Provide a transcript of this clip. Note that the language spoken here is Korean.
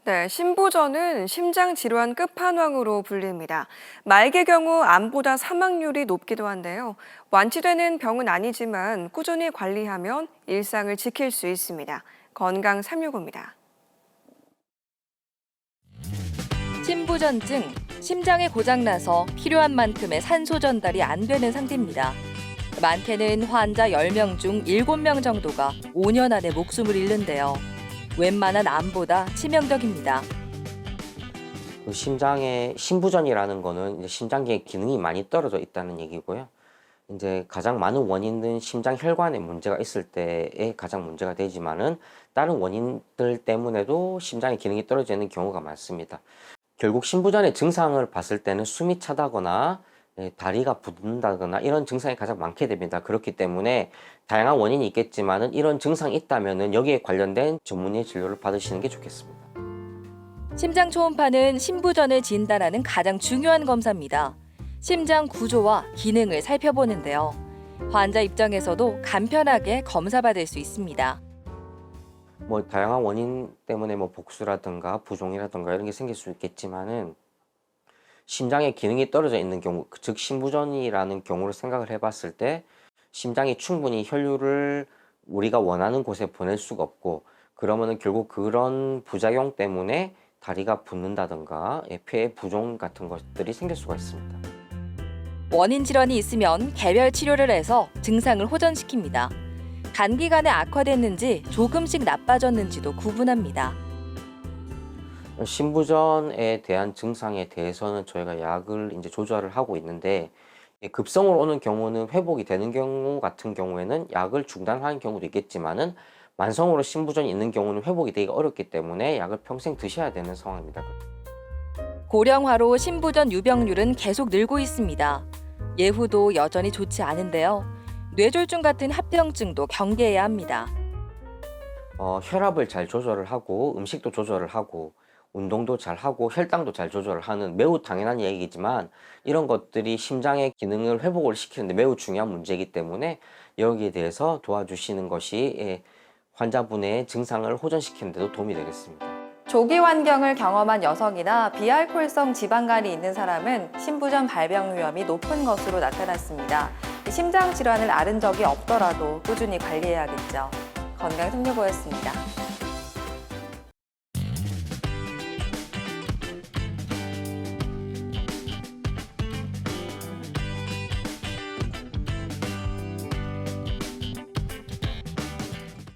네, 신부전은 심장 질환 끝판왕으로 불립니다. 말기 경우 암보다 사망률이 높기도 한데요. 완치되는 병은 아니지만 꾸준히 관리하면 일상을 지킬 수 있습니다. 건강 365입니다. 심부전증, 심장이 고장나서 필요한 만큼의 산소 전달이 안 되는 상태입니다. 많게는 환자 10명 중 7명 정도가 5년 안에 목숨을 잃는데요. 웬만한 암보다 치명적입니다. 심장의 심부전이라는 거는 이제 심장의 기능이 많이 떨어져 있다는 얘기고요. 이제 가장 많은 원인은 심장 혈관에 문제가 있을 때에 가장 문제가 되지만은 다른 원인들 때문에도 심장의 기능이 떨어지는 경우가 많습니다. 결국 심부전의 증상을 봤을 때는 숨이 차다거나 다리가 붓는다거나 이런 증상이 가장 많게 됩니다. 그렇기 때문에 다양한 원인이 있겠지만은 이런 증상이 있다면은 여기에 관련된 전문의 진료를 받으시는 게 좋겠습니다. 심장 초음파는 심부전을 진단하는 가장 중요한 검사입니다. 심장 구조와 기능을 살펴보는데요. 환자 입장에서도 간편하게 검사받을 수 있습니다. 다양한 원인 때문에 복수라든가 부종이라든가 이런 게 생길 수 있겠지만은 심장의 기능이 떨어져 있는 경우, 즉 심부전이라는 경우를 생각을 해봤을 때 심장이 충분히 혈류를 우리가 원하는 곳에 보낼 수가 없고, 그러면은 결국 그런 부작용 때문에 다리가 붓는다든가 폐의 부종 같은 것들이 생길 수가 있습니다. 원인 질환이 있으면 개별 치료를 해서 증상을 호전시킵니다. 단기간에 악화됐는지 조금씩 나빠졌는지도 구분합니다. 심부전에 대한 증상에 대해서는 저희가 약을 이제 조절을 하고 있는데, 급성으로 오는 경우는 회복이 되는 경우 같은 경우에는 약을 중단하는 경우도 있겠지만은 만성으로 심부전이 있는 경우는 회복이 되기가 어렵기 때문에 약을 평생 드셔야 되는 상황입니다. 고령화로 심부전 유병률은 계속 늘고 있습니다. 예후도 여전히 좋지 않은데요. 뇌졸중 같은 합병증도 경계해야 합니다. 혈압을 잘 조절을 하고 음식도 조절을 하고 운동도 잘 하고 혈당도 잘 조절을 하는 매우 당연한 얘기지만, 이런 것들이 심장의 기능을 회복을 시키는데 매우 중요한 문제이기 때문에 여기에 대해서 도와주시는 것이 환자분의 증상을 호전시키는 데도 도움이 되겠습니다. 조기 환경을 경험한 여성이나 비알코올성 지방간이 있는 사람은 심부전 발병 위험이 높은 것으로 나타났습니다. 심장 질환을 앓은 적이 없더라도 꾸준히 관리해야겠죠. 건강365였습니다.